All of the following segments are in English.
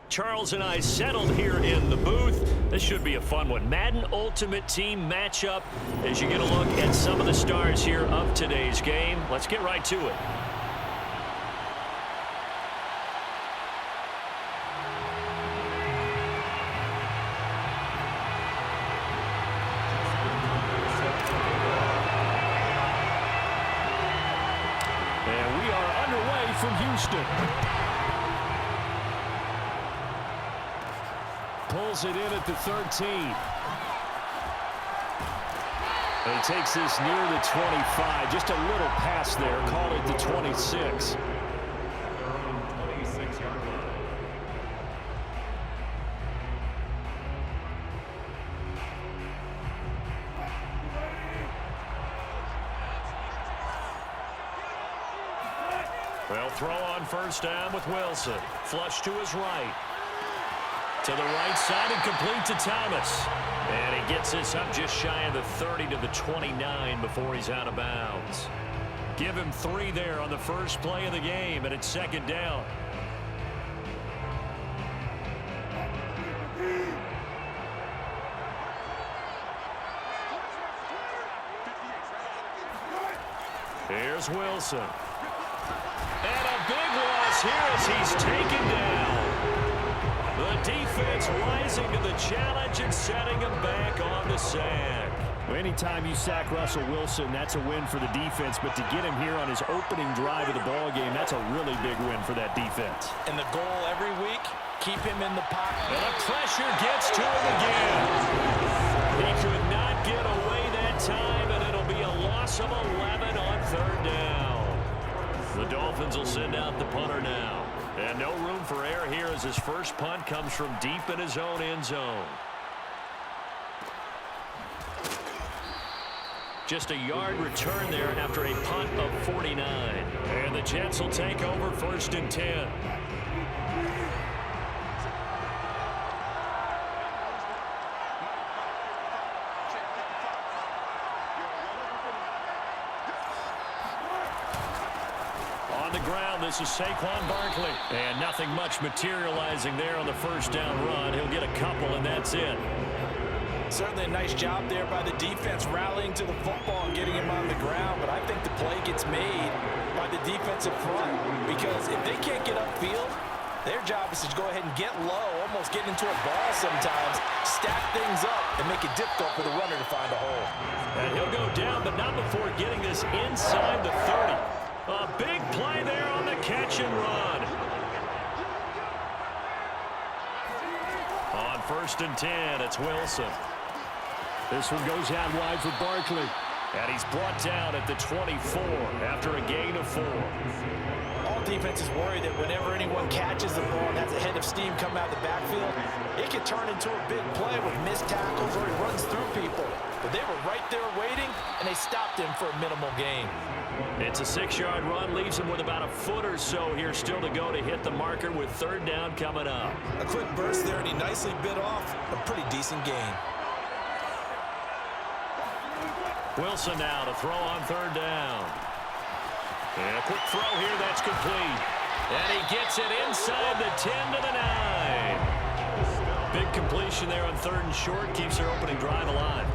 Charles and I settled here in the booth. This should be a fun one. Madden Ultimate Team matchup as you get a look at some of the stars here of today's game. Let's get right to it. And we are underway from Houston. Pulls it in at the 13. And he takes this near the 25. Just a little pass there. Call it the 26. Well, throw on first down with Wilson. Flush to his right. To the right side and complete to Thomas. And he gets this up just shy of the 30 to the 29 before he's out of bounds. Give him 3 there on the first play of the game, and it's second down. Here's Wilson. And a big loss here as he's taken down. The defense rising to the challenge and setting him back on the sack. Well, anytime you sack Russell Wilson, that's a win for the defense. But to get him here on his opening drive of the ball game, that's a really big win for that defense. And the goal every week, keep him in the pocket. And the pressure gets to him again. He could not get away that time, and it'll be a loss of 11 on third down. The Dolphins will send out the punter now. And no room for error here as his first punt comes from deep in his own end zone. Just a yard return there after a punt of 49. And the Jets will take over first and 10. On the ground, this is Saquon Barkley. And nothing much materializing there on the first down run. He'll get a couple, and that's it. Certainly a nice job there by the defense rallying to the football and getting him on the ground. But I think the play gets made by the defensive front. Because if they can't get upfield, their job is to go ahead and get low, almost get into a ball sometimes, stack things up, and make it difficult for the runner to find a hole. And he'll go down, but not before getting this inside the 30. A big play there on the catch and run. On first and 10, it's Wilson. This one goes out wide for Barkley. And he's brought down at the 24 after a gain of 4. All defenses worry that whenever anyone catches the ball and has a head of steam come out of the backfield, it can turn into a big play with missed tackles or he runs through people. But they were right there waiting, and they stopped him for a minimal gain. It's a 6-yard run, leaves him with about a foot or so here still to go to hit the marker with third down coming up. A quick burst there, and he nicely bit off a pretty decent gain. Wilson now to throw on third down. And a quick throw here, that's complete. And he gets it inside the 10 to the 9. Big completion there on third and short, keeps their opening drive alive.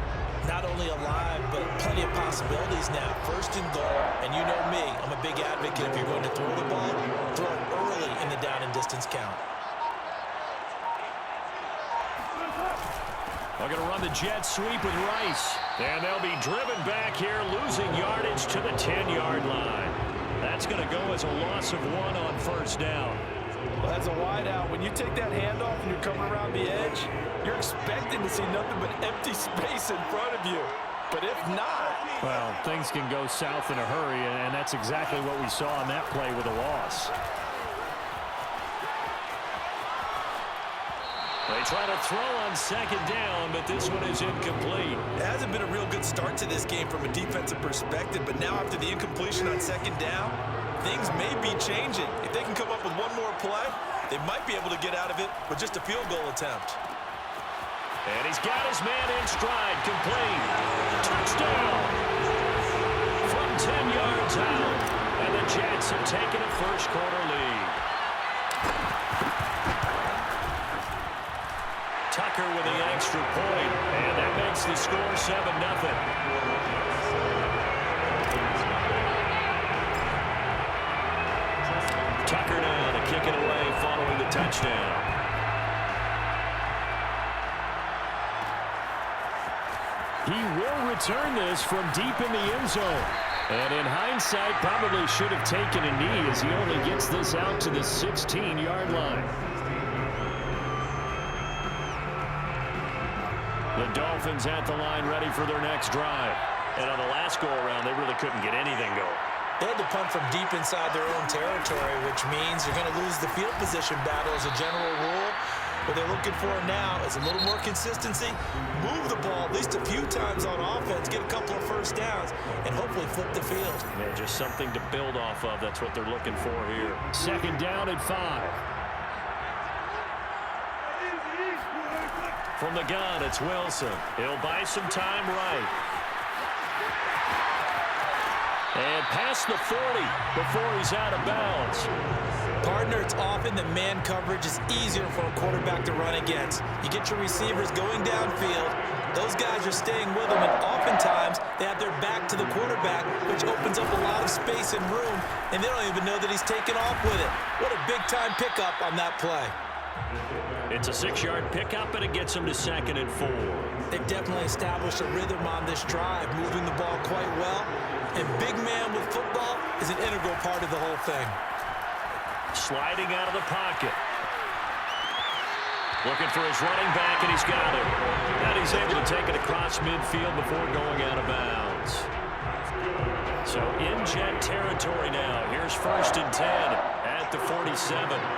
Not only alive, but plenty of possibilities now. First and goal, and you know me, I'm a big advocate. If you're going to throw the ball, throw it early in the down and distance count. They're going to run the jet sweep with Rice. And they'll be driven back here, losing yardage to the 10-yard line. That's going to go as a loss of 1 on first down. Well, as a wideout, when you take that handoff and you're coming around the edge, you're expecting to see nothing but empty space in front of you. But if not... Well, things can go south in a hurry, and that's exactly what we saw on that play with a loss. They try to throw on second down, but this one is incomplete. It hasn't been a real good start to this game from a defensive perspective, but now after the incompletion on second down, things may be changing. If they can come up with one more play, they might be able to get out of it with just a field goal attempt. And he's got his man in stride, complete. Touchdown! From 10 yards out, and the Jets have taken a first quarter lead. extra point, and that makes the score 7-0. Tucker now to kick it away following the touchdown. He will return this from deep in the end zone. And in hindsight, probably should have taken a knee as he only gets this out to the 16-yard line. The Dolphins at the line ready for their next drive. And on the last go-around, they really couldn't get anything going. They had to punt from deep inside their own territory, which means you're going to lose the field position battle as a general rule. What they're looking for now is a little more consistency, move the ball at least a few times on offense, get a couple of first downs, and hopefully flip the field. Yeah, just something to build off of. That's what they're looking for here. Second down at 5. From the gun, it's Wilson. He'll buy some time right. And past the 40 before he's out of bounds. Partner, it's often that man coverage is easier for a quarterback to run against. You get your receivers going downfield. Those guys are staying with them, and oftentimes they have their back to the quarterback, which opens up a lot of space and room, and they don't even know that he's taken off with it. What a big-time pickup on that play. It's a 6-yard pickup, and it gets him to 2nd and 4. They've definitely established a rhythm on this drive, moving the ball quite well. And big man with football is an integral part of the whole thing. Sliding out of the pocket. Looking for his running back, and he's got it. And he's able to take it across midfield before going out of bounds. So in jet territory now. Here's 1st and 10 at the 47.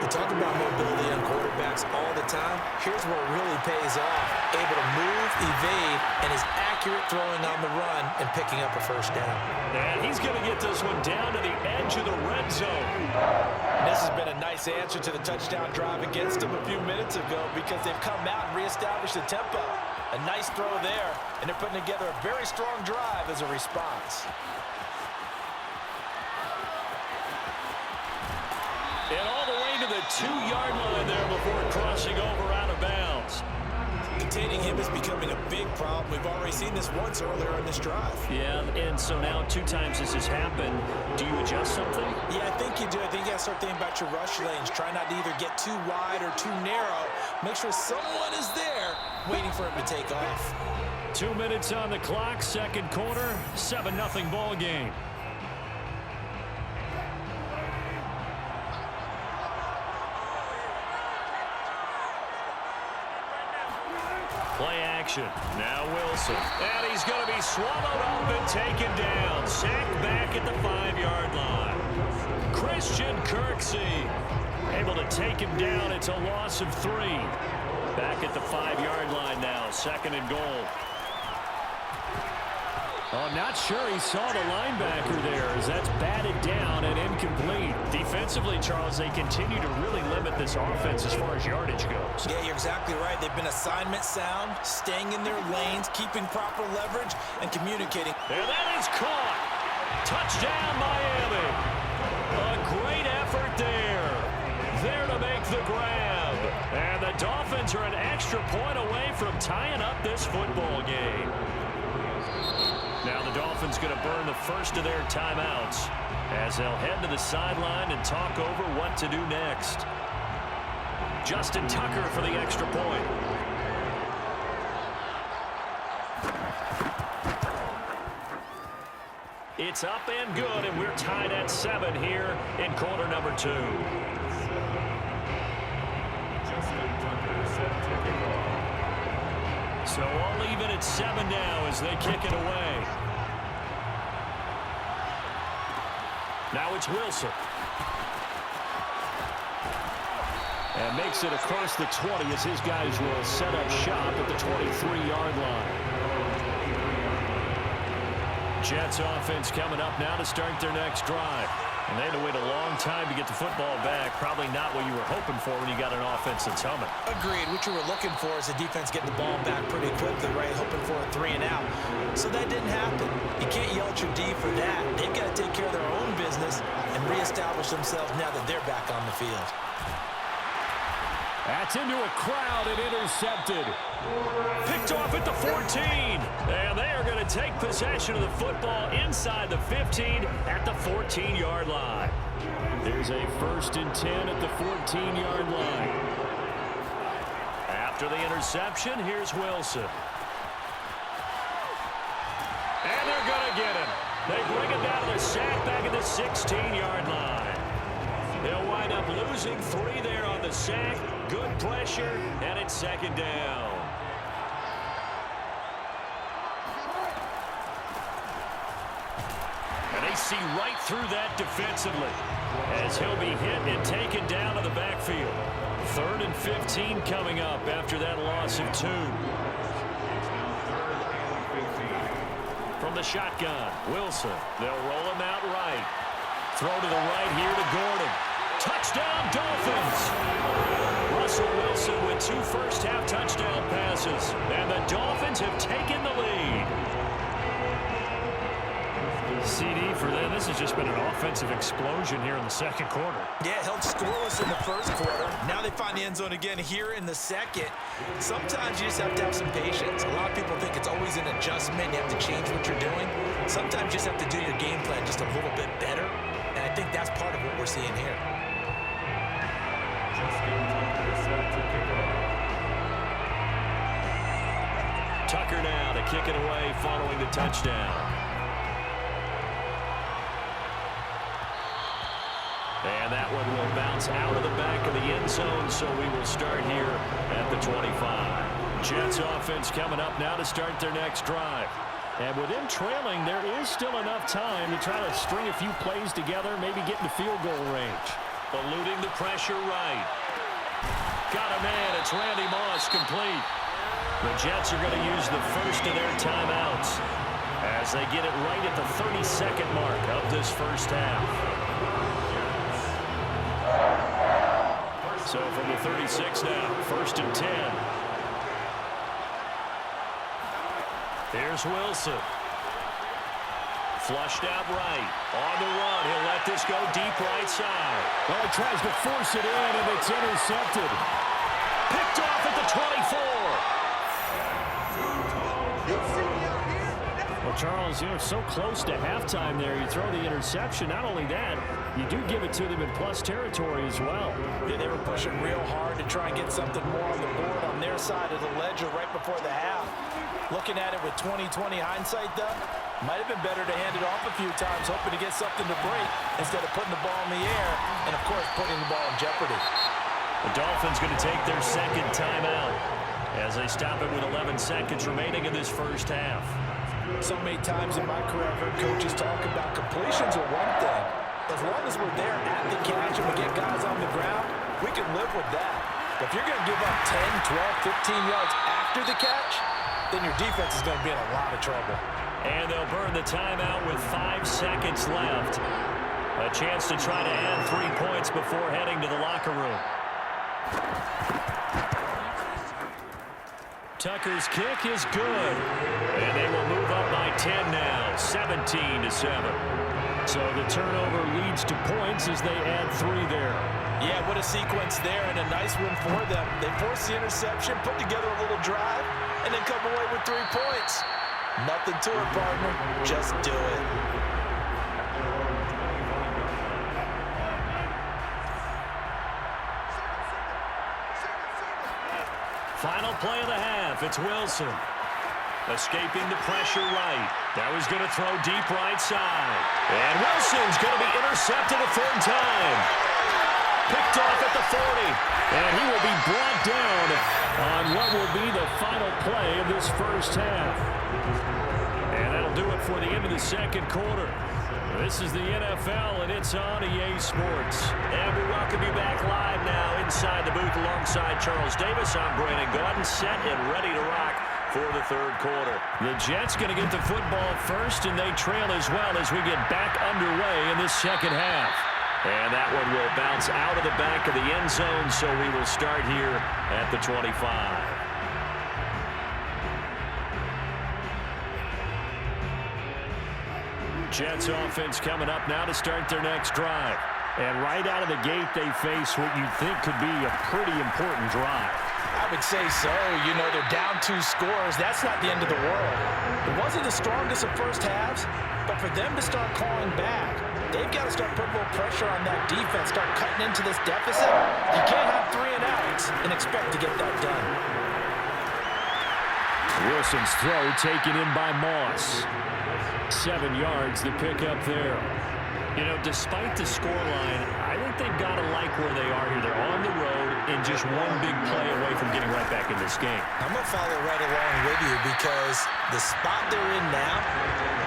We talk about mobility on quarterbacks all the time. Here's where it really pays off. Able to move, evade, and is accurate throwing on the run and picking up a first down. And he's going to get this one down to the edge of the red zone. And this has been a nice answer to the touchdown drive against them a few minutes ago because they've come out and reestablished the tempo. A nice throw there, and they're putting together a very strong drive as a response. And all the way to the 2-yard line there before crossing over out of bounds. Containing him is becoming a big problem. We've already seen this once earlier in this drive. Yeah, and so now 2 times this has happened. Do you adjust something? Yeah, I think you do. I think you got to start thinking about your rush lanes. Try not to either get too wide or too narrow. Make sure someone is there waiting for him to take off. 2 minutes on the clock, second quarter, 7-0 ball game. Play action. Now Wilson. And he's going to be swallowed up and taken down. Sacked back at the 5-yard line. Christian Kirksey able to take him down. It's a loss of 3. Back at the 5-yard line now. 2nd and goal. I'm not sure he saw the linebacker there as that's batted down and incomplete. Defensively, Charles, they continue to really limit this offense as far as yardage goes. Yeah, you're exactly right. They've been assignment sound, staying in their lanes, keeping proper leverage, and communicating. And that is caught. Touchdown, Miami. A great effort there. There to make the grab. And the Dolphins are an extra point away from tying up this football game. Now the Dolphins going to burn the first of their timeouts as they'll head to the sideline and talk over what to do next. Justin Tucker for the extra point. It's up and good, and we're tied at 7 here in quarter number 2. So all even at 7 now as they kick it away. Now it's Wilson. And makes it across the 20 as his guys will set up shop at the 23-yard line. Jets offense coming up now to start their next drive. And they had to wait a long time to get the football back. Probably not what you were hoping for when you got an offense that's humming. Agreed. What you were looking for is the defense getting the ball back pretty quickly, right? Hoping for a 3 and out. So that didn't happen. You can't yell at your D for that. They've got to take care of their own business and reestablish themselves now that they're back on the field. That's into a crowd and intercepted. Picked off at the 14. And they are going to take possession of the football inside the 15 at the 14-yard line. There's a 1st and 10 at the 14-yard line. After the interception, here's Wilson. And they're going to get him. They bring it down to the sack back at the 16-yard line. They'll wind up losing 3 there on the sack. Good pressure, and it's 2nd down. And they see right through that defensively as he'll be hit and taken down to the backfield. 3rd and 15 coming up after that loss of 2. From the shotgun, Wilson. They'll roll him out right. Throw to the right here to Gordon. Touchdown, Dolphins! Russell Wilson with 2 first-half touchdown passes. And the Dolphins have taken the lead. CD for them. This has just been an offensive explosion here in the 2nd quarter. Yeah, held scoreless in the 1st quarter. Now they find the end zone again here in the 2nd. Sometimes you just have to have some patience. A lot of people think it's always an adjustment. You have to change what you're doing. Sometimes you just have to do your game plan just a little bit better. And I think that's part of what we're seeing here. Tucker now to kick it away following the touchdown. And that one will bounce out of the back of the end zone, so we will start here at the 25. Jets offense coming up now to start their next drive. And with them trailing, there is still enough time to try to string a few plays together, maybe get into field goal range. Eluding the pressure right. Got a man. It's Randy Moss complete. The Jets are going to use the first of their timeouts as they get it right at the 32nd mark of this first half. So from the 36 now, 1st and 10. Here's Wilson. Flushed out right. On the run. He'll let this go deep right side. Well, he tries to force it in, and it's intercepted. Picked off at the 24. Well, Charles, you know, so close to halftime there. You throw the interception. Not only that, you do give it to them in plus territory as well. Yeah, they were pushing real hard to try and get something more on the board on their side of the ledger right before the half. Looking at it with 20/20 hindsight, though, might have been better to hand it off a few times, hoping to get something to break instead of putting the ball in the air and, of course, putting the ball in jeopardy. The Dolphins going to take their 2nd timeout as they stop it with 11 seconds remaining in this first half. So many times in my career, I've heard coaches talk about completions are one thing. As long as we're there at the catch and we get guys on the ground, we can live with that. But if you're going to give up 10, 12, 15 yards after the catch, then your defense is going to be in a lot of trouble. And they'll burn the timeout with 5 seconds left. A chance to try to add 3 points before heading to the locker room. Tucker's kick is good. And they will move up by 10 now, 17-7. So the turnover leads to points as they add 3 there. Yeah, what a sequence there, and a nice win for them. They forced the interception, put together a little drive, and then come away with 3 points. Nothing to it, partner. Just do it. Final play of the half. It's Wilson. Escaping the pressure right. That was going to throw deep right side. And Wilson's going to be intercepted a 3rd time. Picked off at the 40. And he will be brought down on what will be the final play of this first half. And that'll do it for the end of the 2nd quarter. This is the NFL, and it's on EA Sports. And we welcome you back live now inside the booth alongside Charles Davis. I'm Brandon Gaudin, set and ready to rock for the 3rd quarter. The Jets going to get the football first, and they trail as well as we get back underway in this 2nd half. And that one will bounce out of the back of the end zone, so we will start here at the 25. Jets offense coming up now to start their next drive. And right out of the gate, they face what you'd think could be a pretty important drive. I would say so. You know, they're down 2 scores. That's not the end of the world. It wasn't the strongest of first halves, but for them to start clawing back, they've got to start putting a little pressure on that defense, start cutting into this deficit. You can't have 3 and outs and expect to get that done. Wilson's throw taken in by Moss. 7 yards to pick up there. You know, despite the scoreline, I think they've got to like where they are here. They're on the road and just one big play away from getting right back in this game. I'm going to follow right along with you because the spot they're in now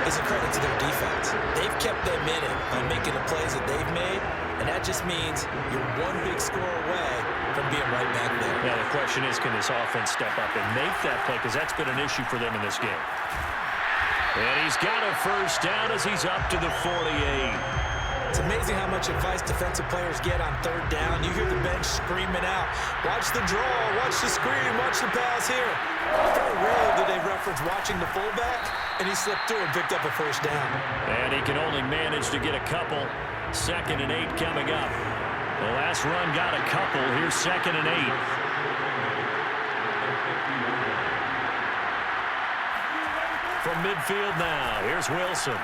is a credit to their defense. They've kept them in it by making the plays that they've made, and that just means you're one big score away from being right back there. Now, the question is, can this offense step up and make that play? Because that's been an issue for them in this game. And he's got a first down as he's up to the 48. It's amazing how much advice defensive players get on 3rd down. You hear the bench screaming out, watch the draw, watch the screen, watch the pass here. Very rarely do they reference watching the fullback, and he slipped through and picked up a first down. And he can only manage to get a couple. 2nd and 8 coming up. The last run got a couple. Here's 2nd and 8. From midfield now, here's Wilson.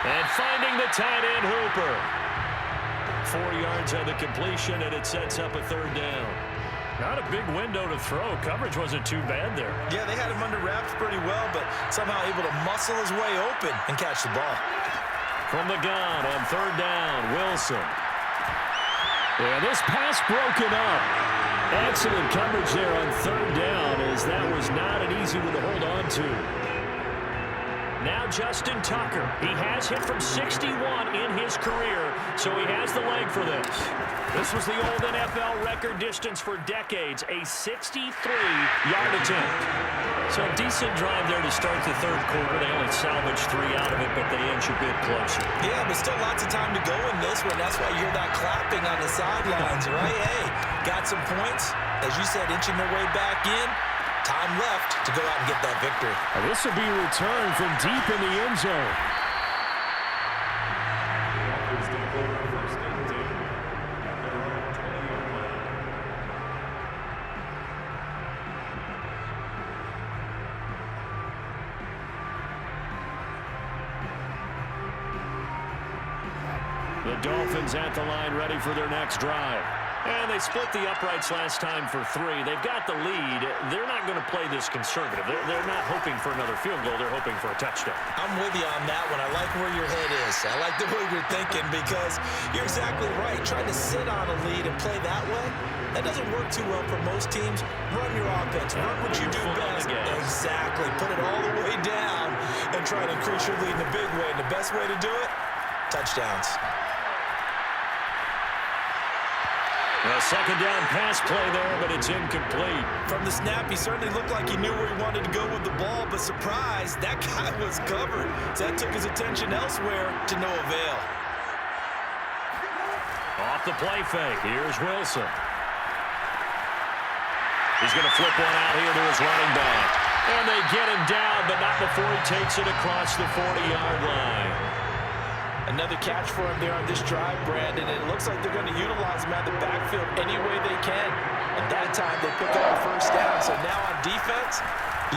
And finding the tight end, Hooper. 4 yards on the completion, and it sets up a 3rd down. Not a big window to throw. Coverage wasn't too bad there. Yeah, they had him under wraps pretty well, but somehow able to muscle his way open and catch the ball. From the gun on 3rd down, Wilson. And this pass broken up. Excellent coverage there on 3rd down, as that was not an easy one to hold on to. Now Justin Tucker. He has hit from 61 in his career, so he has the leg for this. This was the old NFL record distance for decades, a 63-yard attempt. So a decent drive there to start the 3rd quarter. They only salvaged 3 out of it, but they inch a bit closer. Yeah, but still lots of time to go in this one. That's why you hear that clapping on the sidelines, right? Hey, got some points. As you said, inching their way back in. Time left to go out and get that victory. And this will be returned from deep in the end zone. The Dolphins at the line, ready for their next drive. And they split the uprights last time for 3. They've got the lead. They're not going to play this conservative. They're not hoping for another field goal. They're hoping for a touchdown. I'm with you on that one. I like where your head is. I like the way you're thinking because you're exactly right. Trying to sit on a lead and play that way, that doesn't work too well for most teams. Run your offense. Run what you do best. Exactly. Put it all the way down and try to increase your lead in a big way. And the best way to do it, touchdowns. A 2nd down pass play there, but it's incomplete. From the snap, he certainly looked like he knew where he wanted to go with the ball, but surprise, that guy was covered. So that took his attention elsewhere to no avail. Off the play fake, here's Wilson. He's going to flip one out here to his running back. And they get him down, but not before he takes it across the 40-yard line. Another catch for him there on this drive, Brandon, and it looks like they're going to utilize him out of the backfield any way they can. And that time they pick up a first down. So now on defense,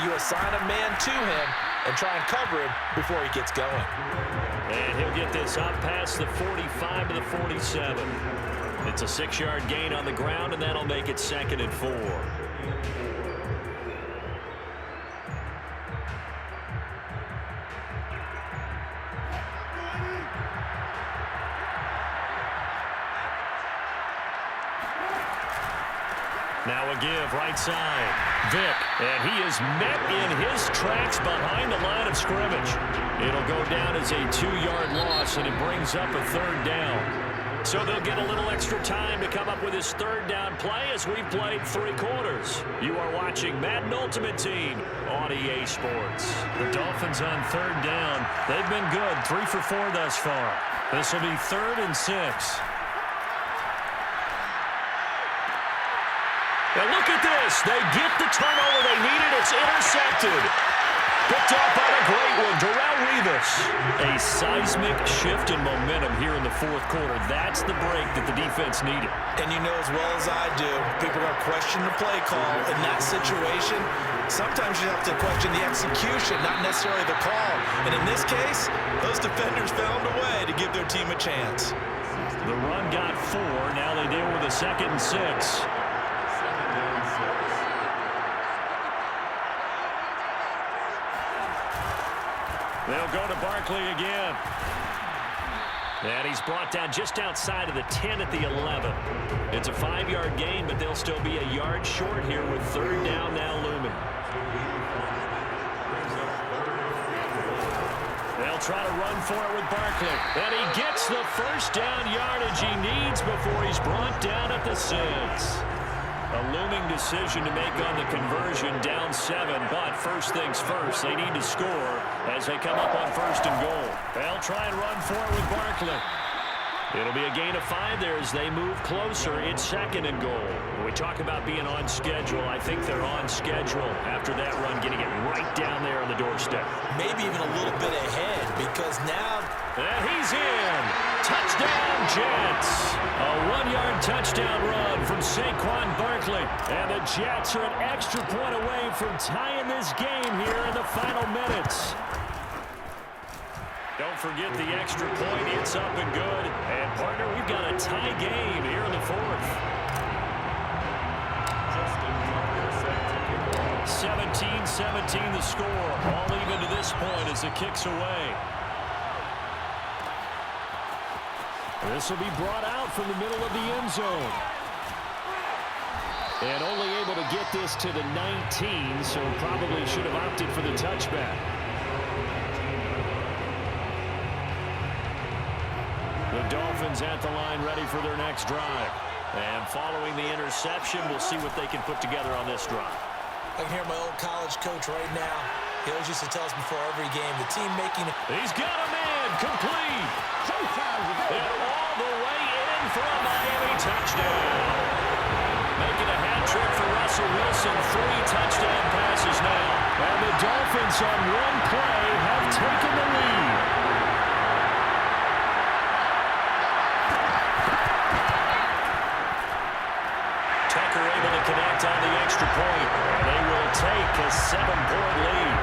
you assign a man to him and try and cover him before he gets going. And he'll get this up past the 45 to the 47. It's a 6-yard gain on the ground, and that'll make it 2nd and 4. Now a give right side. Vick, and he is met in his tracks behind the line of scrimmage. It'll go down as a 2-yard loss, and it brings up a 3rd down. So they'll get a little extra time to come up with his 3rd down play as we've played 3 quarters. You are watching Madden Ultimate Team on EA Sports. The Dolphins on 3rd down. They've been good, 3 for 4 thus far. This will be 3rd and 6. And look at this. They get the turnover they needed. It's intercepted. Picked off by a great one, Darrelle Revis. A seismic shift in momentum here in the fourth quarter. That's the break that the defense needed. And you know as well as I do, people are going to question the play call in that situation. Sometimes you have to question the execution, not necessarily the call. And in this case, those defenders found a way to give their team a chance. The run got 4. Now they deal with a 2nd and 6. They'll go to Barkley again. And he's brought down just outside of the 10 at the 11. It's a 5-yard gain, but they'll still be a yard short here with 3rd down now looming. They'll try to run for it with Barkley. And he gets the first down yardage he needs before he's brought down at the 6. A looming decision to make on the conversion, down 7, but first things first, they need to score as they come up on 1st and goal. They'll try and run for it with Barkley. It'll be a gain of 5 there as they move closer. It's 2nd and goal. When we talk about being on schedule, I think they're on schedule after that run, getting it right down there on the doorstep. Maybe even a little bit ahead because now... And he's in. Touchdown, Jets. A 1-yard touchdown run from Saquon Barkley. And the Jets are an extra point away from tying this game here in the final minutes. Don't forget the extra point. It's up and good. And, partner, we've got a tie game here in the 4th. 17-17 the score. All even to this point as it kicks away. This will be brought out from the middle of the end zone. And only able to get this to the 19, so probably should have opted for the touchback. The Dolphins at the line ready for their next drive. And following the interception, we'll see what they can put together on this drive. I can hear my old college coach right now. He always used to tell us before every game, the team making it. He's got a man, complete. And all the way in for a Miami touchdown. Making a hat trick for Russell Wilson. 3 touchdown passes now. And the Dolphins on one play have taken the lead. Tucker able to connect on the extra point. And they will take a 7-point lead.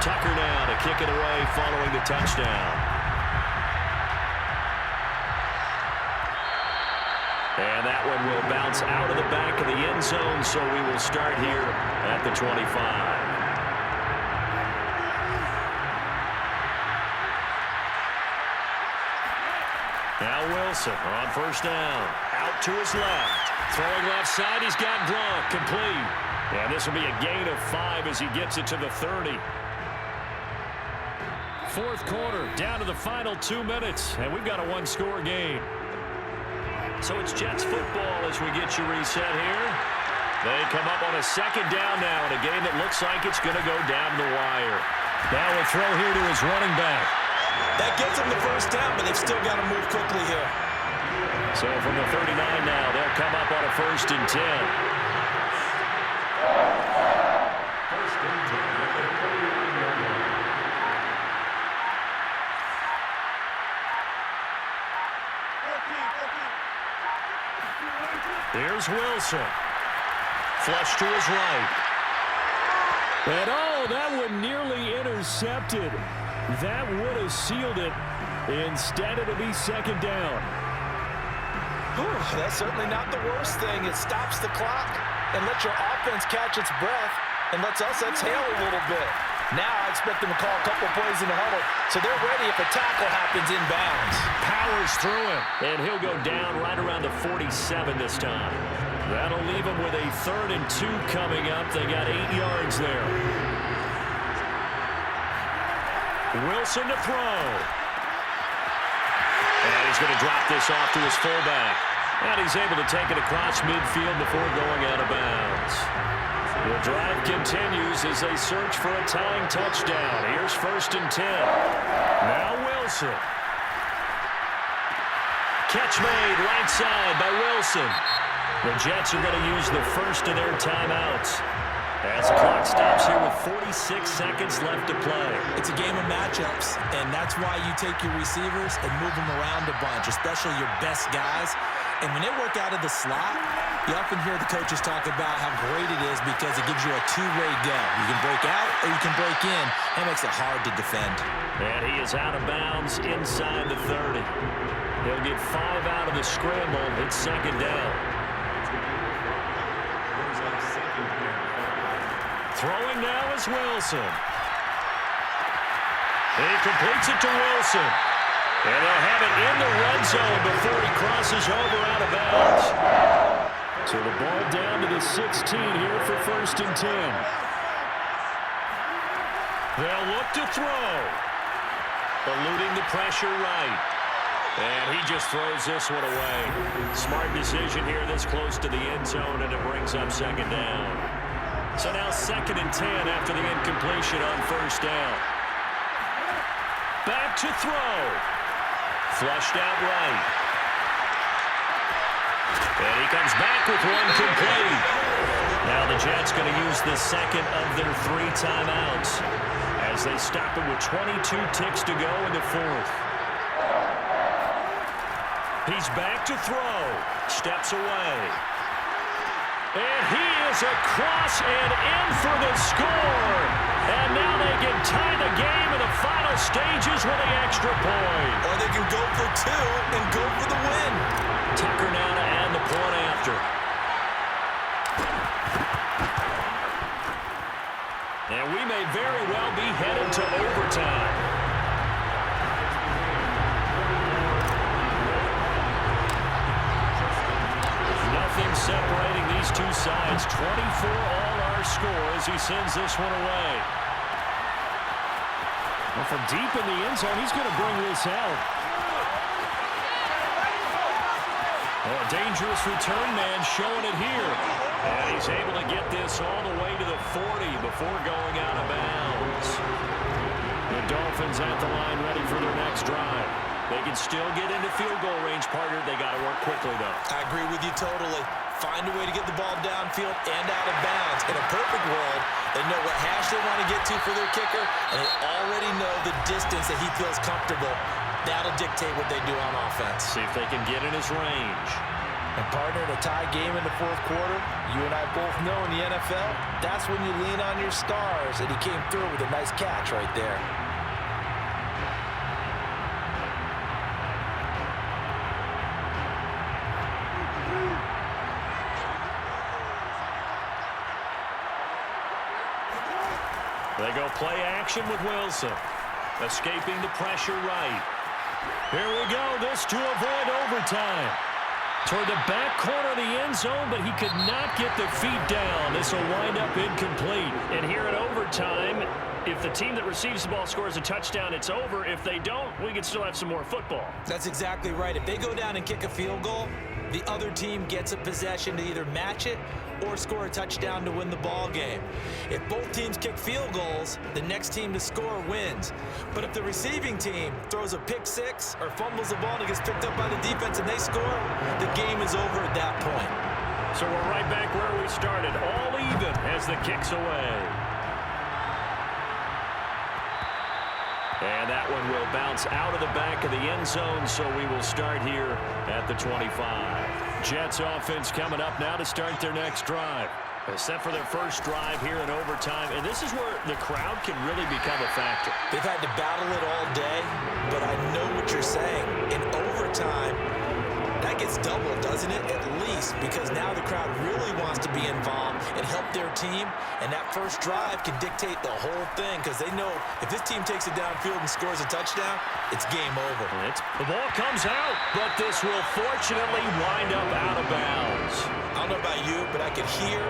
Tucker now to kick it away following the touchdown. And that one will bounce out of the back of the end zone, so we will start here at the 25. Now Wilson on 1st down. Out to his left. Throwing left side, he's got Gronk, complete. And this will be a gain of 5 as he gets it to the 30. 4th quarter, down to the final 2 minutes, and we've got a 1-score game. So it's Jets football as we get you reset here. They come up on a 2nd down now in a game that looks like it's going to go down the wire. Now a throw here to his running back. That gets them the first down, but they've still got to move quickly here. So from the 39 now, they'll come up on a 1st and 10. Here's Wilson. Flush to his right. And oh, that one nearly intercepted. That would have sealed it. Instead, it'll be 2nd down. Whew, that's certainly not the worst thing. It stops the clock and lets your offense catch its breath and lets us exhale a little bit. Now I expect them to call a couple plays in the huddle, so they're ready if a tackle happens inbounds. Powers through him, and he'll go down right around the 47 this time. That'll leave him with a 3rd and 2 coming up. They got 8 yards there. Wilson to throw. And he's going to drop this off to his fullback. And he's able to take it across midfield before going out of bounds. The drive continues as they search for a tying touchdown. Here's 1st and 10. Now Wilson. Catch made right side by Wilson. The Jets are going to use the first of their timeouts as the clock stops here with 46 seconds left to play. It's a game of matchups, and that's why you take your receivers and move them around a bunch, especially your best guys. And when they work out of the slot, you often hear the coaches talk about how great it is because it gives you a two-way go. You can break out or you can break in. That makes it hard to defend. And he is out of bounds inside the 30. He'll get 5 out of the scramble. It's second down. Throwing now is Wilson. He completes it to Wilson. And they'll have it in the red zone before he crosses over out of bounds. So the ball down to the 16 here for 1st and 10. They'll look to throw. Eluding the pressure right. And he just throws this one away. Smart decision here this close to the end zone, and it brings up second down. So now 2nd and 10 after the incompletion on 1st down. Back to throw. Flushed out right. And he comes back with one complete. Now the Jets going to use the second of their 3 timeouts as they stop it with 22 ticks to go in the 4th. He's back to throw. Steps away. And he is across and in for the score. And now they can tie the game in the final stages with the extra point. Or they can go for 2 and go for the win. Tucker now to add the point after. And we may very well be headed to overtime. Nothing separating these two sides. 24 all our score as he sends this one away. Well, from deep in the end zone, he's going to bring this out. Oh, a dangerous return man showing it here. And he's able to get this all the way to the 40 before going out of bounds. The Dolphins at the line ready for their next drive. They can still get into field goal range, partner. They got to work quickly, though. I agree with you totally. Find a way to get the ball downfield and out of bounds. In a perfect world, they know what hash they want to get to for their kicker, and they already know the distance that he feels comfortable. That'll dictate what they do on offense. See if they can get in his range. And partner, in a tie game in the 4th quarter, you and I both know in the NFL, that's when you lean on your stars, and he came through with a nice catch right there. They go play action with Wilson. Escaping the pressure right. Here we go. This to avoid overtime. Toward the back corner of the end zone, but he could not get the feet down. This will wind up incomplete. And here in overtime, if the team that receives the ball scores a touchdown, it's over. If they don't, we can still have some more football. That's exactly right. If they go down and kick a field goal, the other team gets a possession to either match it or score a touchdown to win the ball game. If both teams kick field goals, the next team to score wins. But if the receiving team throws a pick six or fumbles the ball and it gets picked up by the defense and they score, the game is over at that point. So we're right back where we started, all even as the kick's away. And that one will bounce out of the back of the end zone, so we will start here at the 25. Jets offense coming up now to start their next drive. Set for their first drive here in overtime, and this is where the crowd can really become a factor. They've had to battle it all day, but I know what you're saying. In overtime, that gets doubled, doesn't it? At least, because now the crowd really wants to be involved and help their team, and that first drive can dictate the whole thing because they know if this team takes it downfield and scores a touchdown, it's game over. The ball comes out, but this will fortunately wind up out of bounds. I don't know about you, but I could hear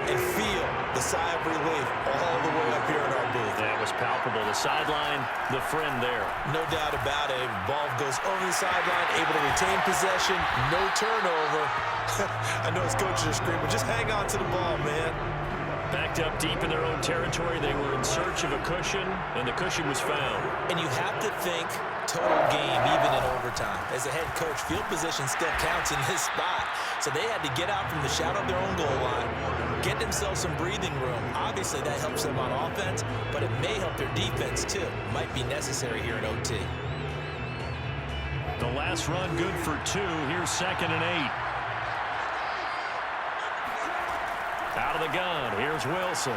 and feel the sigh of relief all the way up here in our booth. That was palpable. The sideline, the friend there. No doubt about it. Ball goes over the sideline, able to retain possession, no turnover. I know his coaches are screaming, just hang on to the ball, man. Backed up deep in their own territory. They were in search of a cushion, and the cushion was found. And you have to think total game, even in overtime. As a head coach, field position still counts in this spot. So they had to get out from the shadow of their own goal line, get themselves some breathing room. Obviously, that helps them on offense, but it may help their defense, too. Might be necessary here in OT. The last run good for 2. Here's 2nd and 8. Out of the gun, here's Wilson.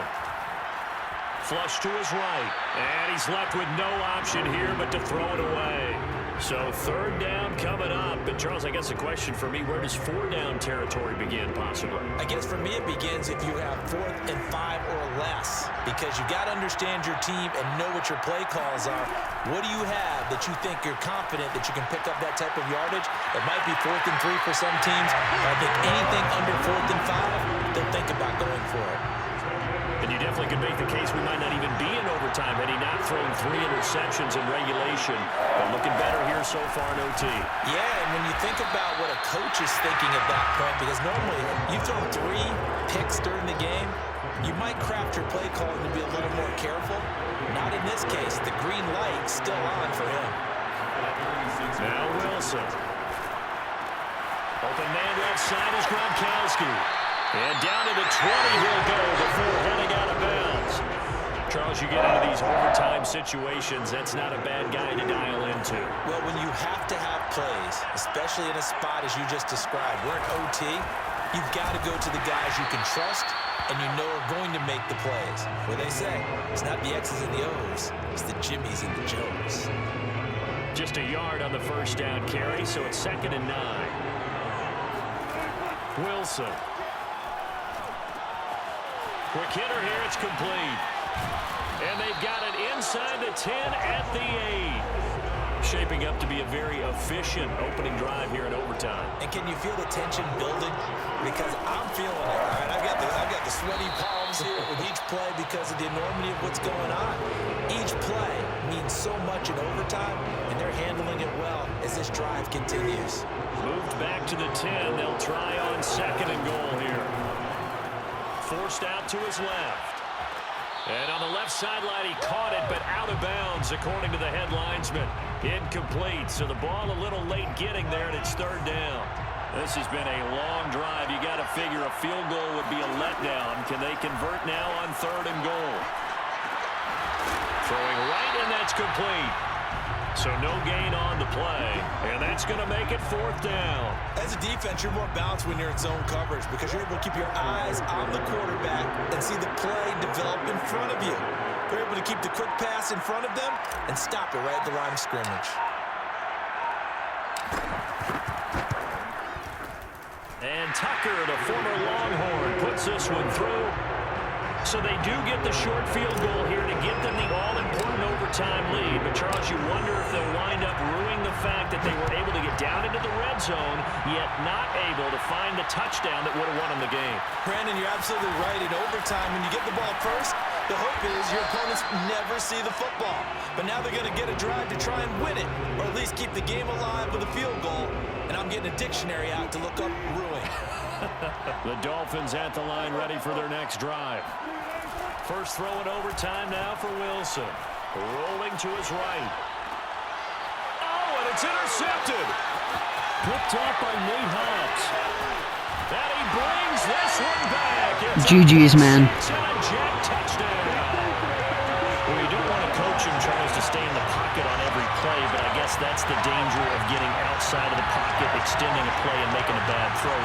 Flush to his right, and he's left with no option here but to throw it away. So 3rd down coming up. And Charles, I guess the question for me, where does 4-down territory begin possibly? I guess for me it begins if you have 4th and 5 or less, because you got to understand your team and know what your play calls are. What do you have that you think you're confident that you can pick up that type of yardage? It might be 4th and 3 for some teams, but I think anything under 4th and 5, they'll think about going for it. And you definitely could make the case we might not even be in overtime had he not thrown 3 interceptions in regulation. But looking better here so far in OT. Yeah, and when you think about what a coach is thinking at that point, because normally you've thrown 3 picks during the game, you might craft your play calling to be a little more careful. Not in this case. The green light still on for him. Now Wilson. Open man left side is Gronkowski. And down to the 20 he'll go before heading out of bounds. Charles, you get into these overtime situations, that's not a bad guy to dial into. Well, when you have to have plays, especially in a spot as you just described, we're in OT, you've got to go to the guys you can trust and you know are going to make the plays. What they say, it's not the X's and the O's, it's the Jimmies and the Joes. Just a yard on the 1st down carry, so it's 2nd and 9. Wilson. Quick hitter here, it's complete. And they've got it inside the 10 at the 8. Shaping up to be a very efficient opening drive here in overtime. And can you feel the tension building? Because I'm feeling it. All right, I've got the sweaty palms here with each play because of the enormity of what's going on. Each play means so much in overtime, and they're handling it well as this drive continues. Moved back to the 10. They'll try on 2nd and goal here. Forced out to his left. And on the left sideline, he caught it, but out of bounds, according to the head linesman. Incomplete, so the ball a little late getting there, and it's 3rd down. This has been a long drive. You got to figure a field goal would be a letdown. Can they convert now on 3rd and goal? Throwing right, and that's complete. So no gain on the play, and that's going to make it 4th down. As a defense, you're more balanced when you're in zone coverage because you're able to keep your eyes on the quarterback and see the play develop in front of you. They're able to keep the quick pass in front of them and stop it right at the line of scrimmage. And Tucker, the former Longhorn, puts this one through. So they do get the short field goal here to get them the all-important overtime lead. But, Charles, you wonder if they'll wind up ruining the fact that they were able to get down into the red zone, yet not able to find the touchdown that would have won them the game. Brandon, you're absolutely right. In overtime, when you get the ball first, the hope is your opponents never see the football. But now they're going to get a drive to try and win it, or at least keep the game alive with a field goal. And I'm getting a dictionary out to look up ruin. The Dolphins at the line ready for their next drive. First throw in overtime now for Wilson. Rolling to his right. Oh, and it's intercepted. Picked off by Nate Hobbs. And he brings this one back. GG's, man. Touchdown. Well, you don't want to coach him, Charles, to stay in the pocket on every play, but I guess that's the danger of getting outside of the pocket, extending a play, and making a bad throw.